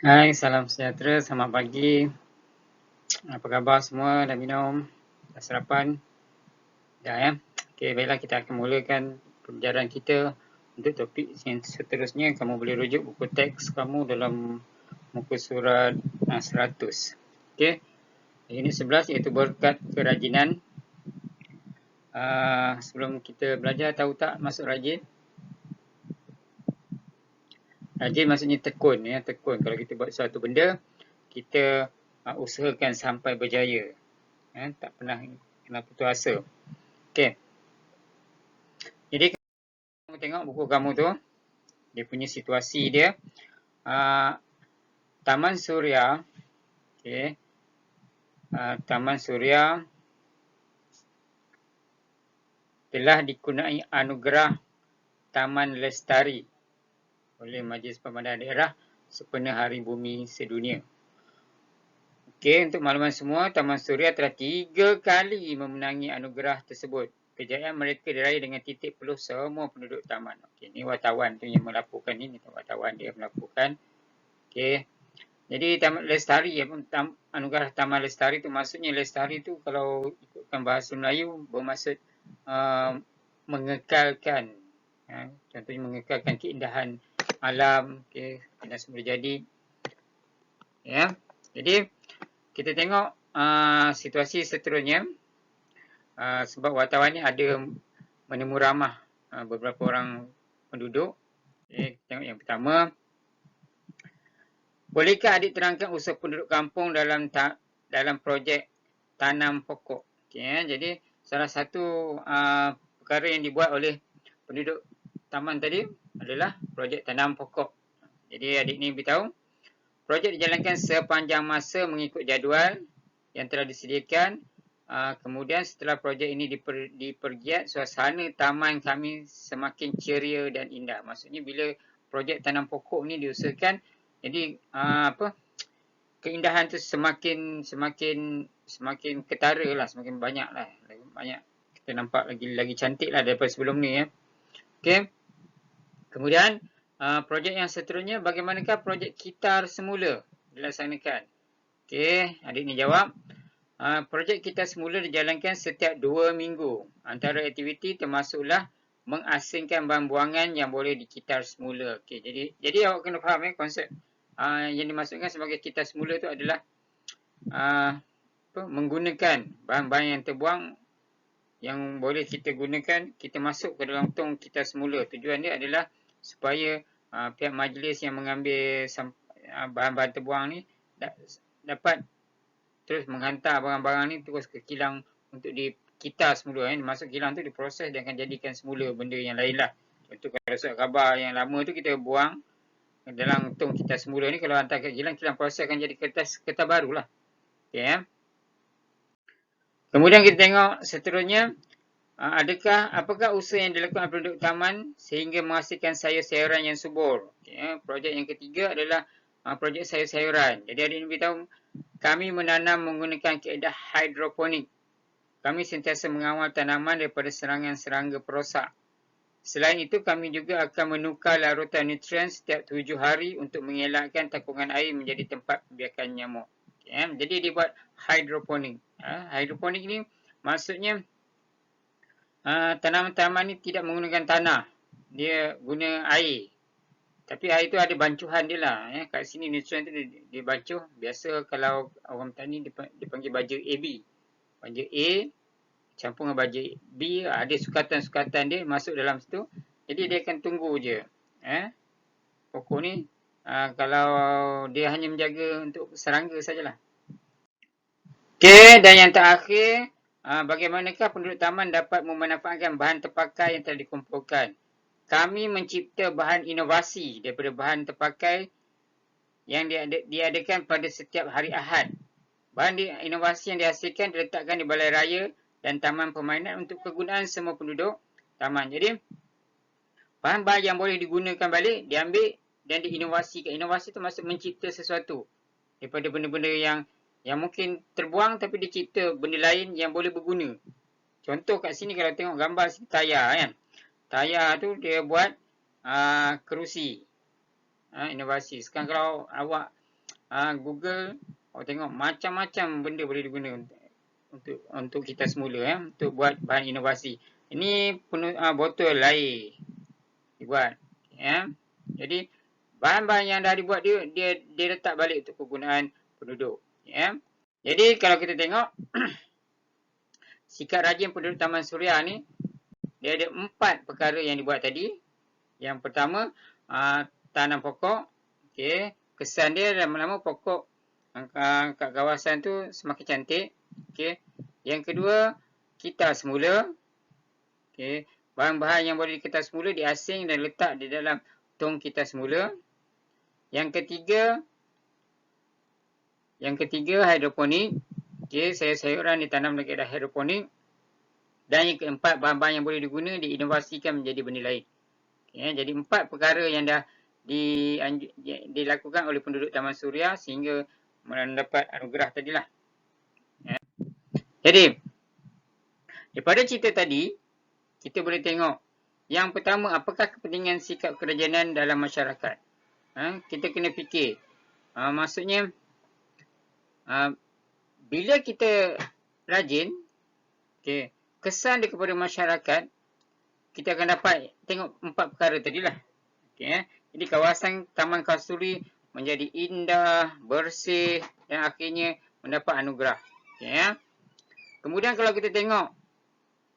Hai, salam sejahtera, selamat pagi. Apa khabar semua? Dah minum? Dah sarapan? Dah ya? Okey, baiklah kita akan mulakan pembelajaran kita. Untuk topik yang seterusnya, kamu boleh rujuk buku teks kamu dalam muka surat 100. Okey, unit 11 iaitu berkat kerajinan. Sebelum kita belajar, tahu tak maksud rajin? Rajin maksudnya tekun ya, tekun. Kalau kita buat suatu benda, kita usahakan sampai berjaya. Tak pernah kena putus asa. Okey. Jadi kamu tengok buku kamu tu, dia punya situasi dia. Taman Suria, okey. Taman Suria telah dikunai anugerah Taman Lestari oleh Majlis Pemandangan Daerah sempena Hari Bumi Sedunia. Okey, untuk makluman semua, Taman Suria telah 3 kali memenangi anugerah tersebut. Kejayaan mereka diraih dengan titik peluh semua penduduk taman. Okey, ni wartawan tu yang melaporkan ni, wartawan dia melaporkan. Okey. Jadi Taman Lestari, anugerah Taman Lestari tu maksudnya Lestari tu kalau ikutkan bahasa Melayu bermaksud mengekalkan. Contohnya mengekalkan keindahan alam, okey, dan semula jadi. Ya. Jadi kita tengok situasi seterusnya. Sebab wartawan ni ada menemu ramah beberapa orang penduduk. Okay, tengok yang pertama. Bolehkah adik terangkan usaha penduduk kampung dalam projek tanam pokok? Okay, jadi salah satu perkara yang dibuat oleh penduduk taman tadi adalah projek tanam pokok. Jadi adik ni beritahu, projek dijalankan sepanjang masa mengikut jadual yang telah disediakan. Kemudian setelah projek ini dipergiat, suasana taman kami semakin ceria dan indah. Maksudnya bila projek tanam pokok ni diusahakan, jadi keindahan tu semakin ketara lah, semakin banyak lah, banyak kita nampak lagi cantik lah daripada sebelum ni ya. Okey. Kemudian projek yang seterusnya, bagaimanakah projek Kitar semula dilaksanakan? Okey, adik ni jawab. Projek Kitar semula dijalankan setiap 2 minggu. Antara aktiviti termasuklah mengasingkan bahan buangan yang boleh dikitar semula. Okey, jadi awak kena faham konsep yang dimaksudkan sebagai kitar semula tu adalah menggunakan bahan-bahan yang terbuang yang boleh kita gunakan, kita masuk ke dalam tong kitar semula. Tujuan dia adalah supaya pihak majlis yang mengambil bahan-bahan terbuang ni dapat terus menghantar barang-barang ni terus ke kilang untuk dikitar semula. Masuk kilang tu diproses dan akan jadikan semula benda yang lain lah. Contoh kalau surat khabar yang lama tu kita buang dalam tong kitar semula ni, kalau hantar ke kilang, kilang proses akan jadi kertas baru lah. Okay, ya. Kemudian kita tengok seterusnya, apakah usaha yang dilakukan oleh penduduk taman sehingga menghasilkan sayur-sayuran yang subur? Okay, projek yang ketiga adalah projek sayur-sayuran. Jadi adik ni beritahu, kami menanam menggunakan kaedah hidroponik. Kami sentiasa mengawal tanaman daripada serangan serangga perosak. Selain itu, kami juga akan menukar larutan nutrien setiap 7 hari untuk mengelakkan takungan air menjadi tempat pembiakan nyamuk. Okay, jadi dibuat hidroponik. Hidroponik ni maksudnya tanaman-tanaman ni tidak menggunakan tanah. Dia guna air. Tapi air tu ada bancuhan dia lah. Kat sini nutrien tu dia bancuh. Biasa kalau orang tani dipanggil baja AB. Baja A campur dengan baja B, ada sukatan-sukatan dia masuk dalam situ. Jadi dia akan tunggu je. Pokok ni kalau dia hanya menjaga untuk serangga sajalah. Okey, dan yang terakhir, bagaimanakah penduduk taman dapat memanfaatkan bahan terpakai yang telah dikumpulkan? Kami mencipta bahan inovasi daripada bahan terpakai yang diadakan pada setiap hari Ahad. Bahan inovasi yang dihasilkan diletakkan di balai raya dan taman permainan untuk kegunaan semua penduduk taman. Jadi, bahan-bahan yang boleh digunakan balik, diambil dan diinovasikan. Inovasi itu maksud mencipta sesuatu daripada benda-benda yang mungkin terbuang tapi dicipta benda lain yang boleh berguna. Contoh kat sini kalau tengok gambar sini, tayar kan. Tayar tu dia buat kerusi. Inovasi. Sekarang kalau awak Google, awak tengok macam-macam benda boleh diguna untuk kita semula untuk buat bahan inovasi. Ini botol air dibuat. Jadi bahan-bahan yang dah dibuat dia letak balik untuk kegunaan penduduk. Jadi kalau kita tengok sikap rajin penduduk Taman Suria ni, dia ada 4 perkara yang dibuat tadi. Yang pertama, tanam pokok. Okey, kesan dia lama-lama pokok kat kawasan tu semakin cantik. Okey. Yang kedua, kitar semula. Okey, bahan-bahan yang boleh dikitar semula diasing dan letak di dalam tong kitar semula. Yang ketiga hidroponik. Okey, sayur-sayuran ditanam dekat hidroponik. Dan yang keempat, bahan-bahan yang boleh diguna diinovasikan menjadi benda lain. Okay, jadi 4 perkara yang dah dilakukan oleh penduduk Taman Suria sehingga mendapat anugerah tadilah. Jadi, daripada cerita tadi, kita boleh tengok yang pertama, apakah kepentingan sikap kerajanan dalam masyarakat. Kita kena fikir. Maksudnya, bila kita rajin, okay, kesan dia kepada masyarakat, kita akan dapat tengok 4 perkara tadilah. Okay, jadi kawasan Taman Kasturi menjadi indah, bersih dan akhirnya mendapat anugerah. Okay, kemudian kalau kita tengok,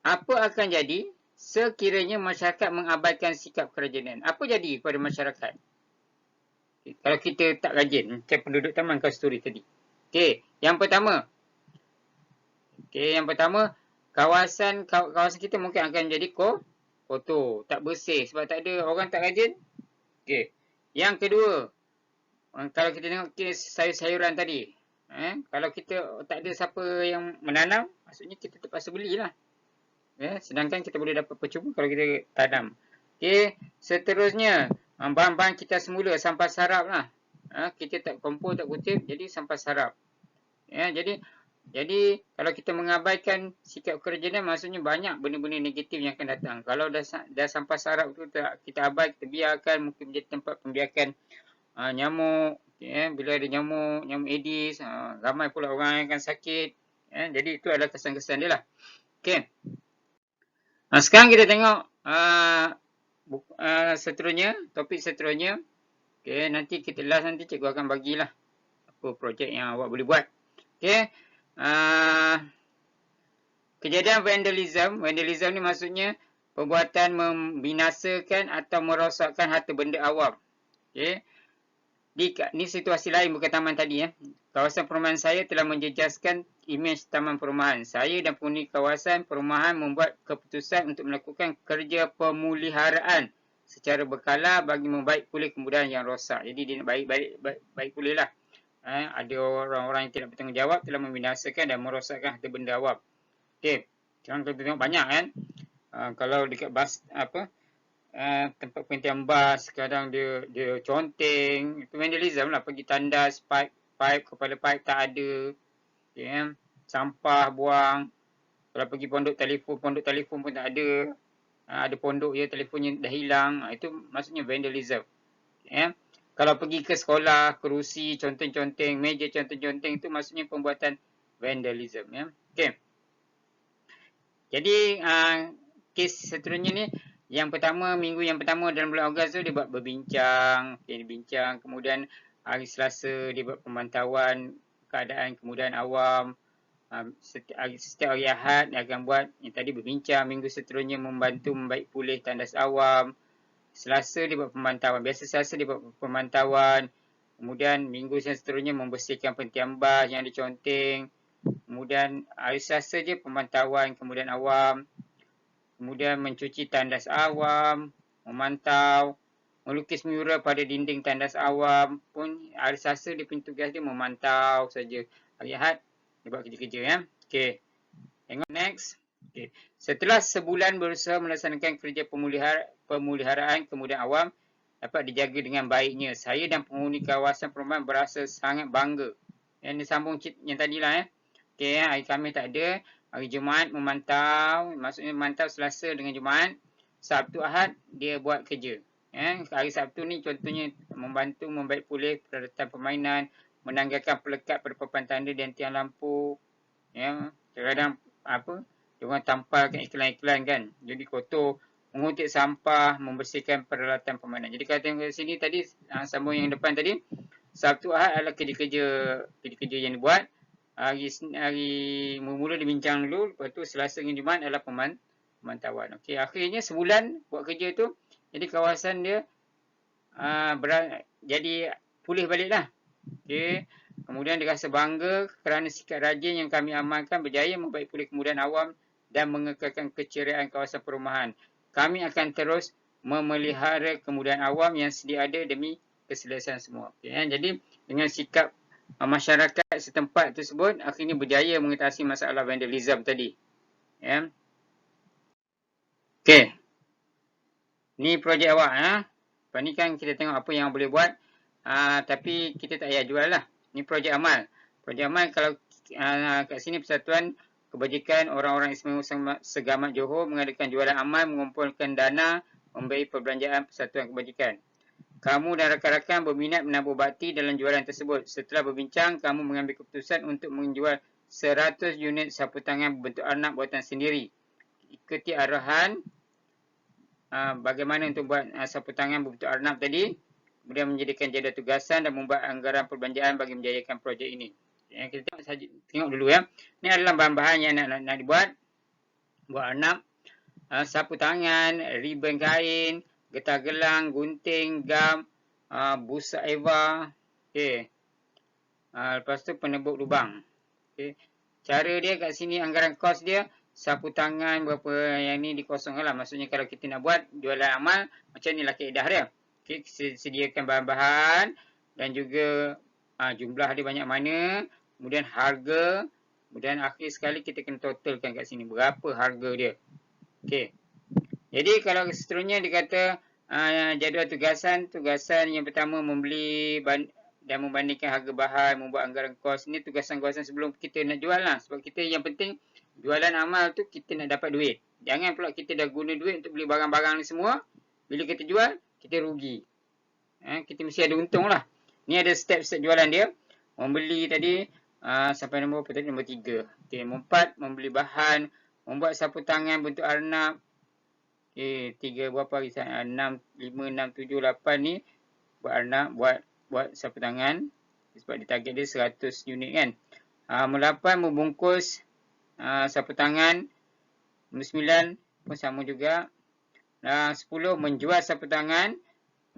apa akan jadi sekiranya masyarakat mengabaikan sikap kerajanan? Apa jadi kepada masyarakat? Okay, kalau kita tak rajin, macam penduduk Taman Kasturi tadi. Okay, yang pertama, kawasan kita mungkin akan menjadi kotor, tak bersih sebab tak ada orang tak rajin. Okay, yang kedua, kalau kita tengok sayur-sayuran tadi, kalau kita tak ada siapa yang menanam, maksudnya kita terpaksa belilah. Sedangkan kita boleh dapat percuma kalau kita tanam. Okay, seterusnya, bahan-bahan kita semula, sampah sarap lah. Kita tak kompos, tak kutip, jadi sampah sarap. Jadi kalau kita mengabaikan sikap kerajanan, maksudnya banyak benda-benda negatif yang akan datang. Kalau dah sampah sarap tu kita abaikan, kita biarkan, mungkin menjadi tempat pembiakan nyamuk. Bila ada nyamuk Aedes, ramai pula orang yang akan sakit. Jadi itu adalah kesan-kesan dia lah. Okay. Sekarang kita tengok seterusnya, topik seterusnya. Okay, nanti kita last nanti cikgu akan bagilah apa projek yang awak boleh buat. Okay. Kejadian vandalism. Vandalism ni maksudnya perbuatan membinasakan atau merosakkan harta benda awam. Okay. Ni situasi lain bukan taman tadi. Kawasan perumahan saya telah menjejaskan imej taman perumahan. Saya dan penghuni kawasan perumahan membuat keputusan untuk melakukan kerja pemuliharaan secara berkala bagi membaik pulih kemudahan yang rosak. Jadi dia nak baik pulih lah. Ada orang-orang yang tidak bertanggungjawab telah membinasakan dan merosakkan harta benda awam. Okey, sekarang kita tengok banyak kan. Kalau dekat tempat penghentian bas, kadang dia conteng, itu vandalism lah. Pergi tandas kepala pipe tak ada. Okay, sampah buang. Kalau pergi pondok telefon pun tak ada. Ada pondok je, telefonnya dah hilang. Itu maksudnya vandalism. Okay. Kalau pergi ke sekolah, kerusi conteng-conteng, meja conteng-conteng, itu maksudnya pembuatan vandalism. Okay. Jadi, kes seterusnya ni, minggu yang pertama dalam bulan Ogos tu dia buat berbincang, kemudian hari Selasa dia buat pemantauan keadaan kemudahan awam, setiap hari Ahad dia akan buat yang tadi berbincang, minggu seterusnya membantu membaik pulih tandas awam, Selasa dia buat pemantauan, biasa Selasa dia buat pemantauan, kemudian minggu seterusnya membersihkan penghentian bas yang diconteng, kemudian hari Selasa je pemantauan kemudahan awam, kemudian mencuci tandas awam, memantau, melukis mural pada dinding tandas awam pun hari Selasa dia punya tugas dia memantau saja. Hari Ahad dia buat kerja-kerja. Okey. Tengok next. Okey. Setelah sebulan berusaha melaksanakan kerja pemeliharaan kemudahan awam dapat dijaga dengan baiknya, saya dan penghuni kawasan perumahan berasa sangat bangga. Yang disambung yang tadilah. Okey, hari Khamis tak ada. Hari Jumaat memantau, maksudnya memantau Selasa dengan Jumaat. Sabtu Ahad dia buat kerja. Hari Sabtu ni contohnya membantu membaik pulih peralatan permainan, menanggalkan pelekat pada papan tanda dan tiang lampu. Ya, kadang apa, dia orang tampalkan iklan-iklan kan. Jadi kotor, menguntit sampah, membersihkan peralatan permainan. Jadi kata yang kat sini tadi, sambung yang depan tadi, Sabtu Ahad adalah kerja-kerja yang dibuat. Hari mula-mula dibincang dulu, lepas tu Selasa dengan Jumaat adalah pemantauan. Okey, akhirnya sebulan buat kerja tu, jadi kawasan dia jadi pulih baliklah. Okey, kemudian dia rasa bangga kerana sikap rajin yang kami amalkan berjaya membaik pulih kemudahan awam dan mengekalkan keceriaan kawasan perumahan. Kami akan terus memelihara kemudahan awam yang sedia ada demi keselesaan semua. Okey, jadi dengan sikap masyarakat setempat tersebut akhirnya berjaya mengatasi masalah vandalism tadi. Ya. Okey. Ni projek awak. Lepas ni kan kita tengok apa yang boleh buat. Tapi kita tak payah jual lah. Ni projek amal. Projek amal kalau kat sini Persatuan Kebajikan Orang-orang Istimewa Segamat Johor mengadakan jualan amal mengumpulkan dana memberi perbelanjaan Persatuan Kebajikan. Kamu dan rakan-rakan berminat menabur bakti dalam jualan tersebut. Setelah berbincang, kamu mengambil keputusan untuk menjual 100 unit sapu tangan berbentuk arnab buatan sendiri. Ikuti arahan bagaimana untuk buat sapu tangan berbentuk arnab tadi. Kemudian menjadikan jadual tugasan dan membuat anggaran perbelanjaan bagi menjayakan projek ini. Kita tengok dulu ya. Ini adalah bahan-bahan yang nak dibuat. Buat arnab, sapu tangan, ribbon kain, getah gelang, gunting, gam, busa eva. Okey. Lepas tu penebuk lubang. Okey. Cara dia kat sini anggaran kos dia sapu tangan berapa yang ni dikosongkan lah. Maksudnya kalau kita nak buat jualan amal macam ni lah kaedah dia. Okey, sediakan bahan-bahan dan juga jumlah dia banyak mana, kemudian harga, kemudian akhir sekali kita kena totalkan kat sini berapa harga dia. Okey. Jadi kalau seterusnya dia kata jadual tugasan yang pertama membeli dan membandingkan harga bahan, membuat anggaran kos. Ini tugasan-tugasan sebelum kita nak jual lah. Sebab kita yang penting jualan amal tu kita nak dapat duit. Jangan pula kita dah guna duit untuk beli barang-barang ni semua. Bila kita jual, kita rugi. Kita mesti ada untung lah. Ni ada step-step jualan dia. Membeli tadi sampai nombor apa tadi? Nombor 3. Okay, nombor 4, membeli bahan. Membuat sapu tangan bentuk arnab. Okay, 3 berapa hari? 6, 5, 6, 7, 8 ni. Buat arnab, buat sapu tangan. Sebab dia target dia 100 unit kan. Nombor 8, membungkus sapu tangan. Nombor 9 pun sama juga. 10, menjual sapu tangan.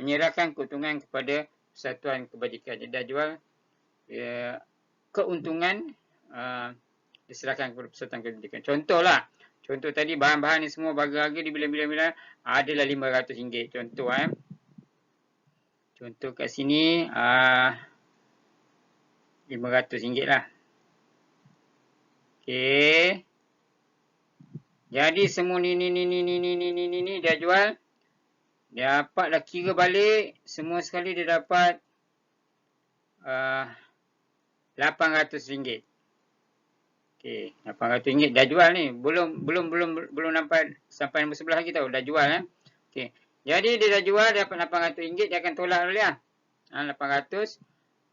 Menyerahkan keuntungan kepada Persatuan Kebajikan. Jadi dah jual keuntungan diserahkan kepada Persatuan Kebajikan. Contohlah. Contoh tadi bahan-bahan ni semua harga-harga di bila-bila adalah RM500. Contoh Contoh kat sini RM500 lah. Okey. Jadi semua ni dah jual. Dia dapatlah kira balik. Semua sekali dia dapat RM800. Okey, RM800 dah jual ni. Belum nampak sampai nombor sebelah lagi tau. Dah jual Okey. Jadi dia dah jual, dia dapat RM800, dia akan tolak dulu lah. 800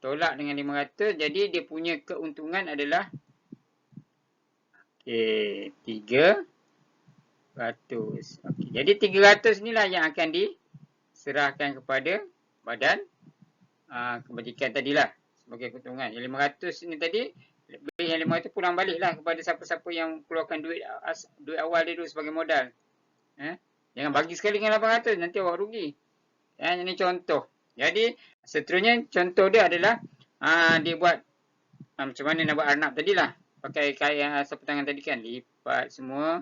tolak dengan 500. Jadi dia punya keuntungan adalah okey, 300. Okey. Jadi 300 ni lah yang akan diserahkan kepada badan kebajikan tadilah sebagai keuntungan. Yang 500 ni tadi, yang 500 pulang balik lah kepada siapa-siapa yang keluarkan duit awal dia dulu sebagai modal. Jangan bagi sekali dengan 800, nanti awak rugi. Ini contoh. Jadi seterusnya contoh dia adalah dia buat macam mana nak buat arnab tadilah. Pakai kain sapu tangan tadi kan, lipat semua.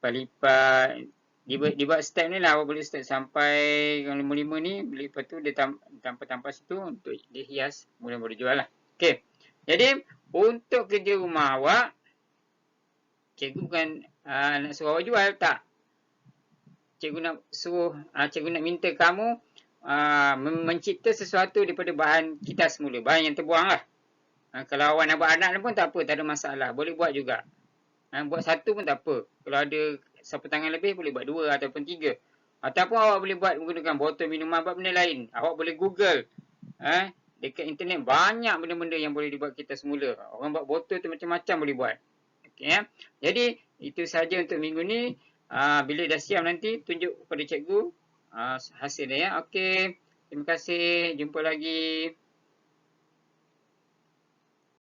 Lipat. Dia buat step ni lah. Awak boleh step sampai yang 55 ni. Lepas tu dia tampal situ untuk dia hias. Kemudian boleh jual lah. Okey. Jadi untuk kerja rumah awak, cikgu bukan nak suruh awak jual, tak. Cikgu nak minta kamu mencipta sesuatu daripada bahan kita semula. Bahan yang terbuang lah. Kalau awak nak buat anak pun tak apa, tak ada masalah. Boleh buat juga. , buat 1 pun tak apa. Kalau ada sapu tangan lebih, boleh buat 2 ataupun 3. Ataupun awak boleh buat menggunakan botol minuman, buat benda lain. Awak boleh Google. Dekat internet banyak benda-benda yang boleh dibuat kita semula. Orang buat botol tu macam-macam boleh buat. Okay, ya. Jadi, itu sahaja untuk minggu ni. Bila dah siap nanti, tunjuk kepada cikgu hasil dia. Ya. Okey. Terima kasih. Jumpa lagi.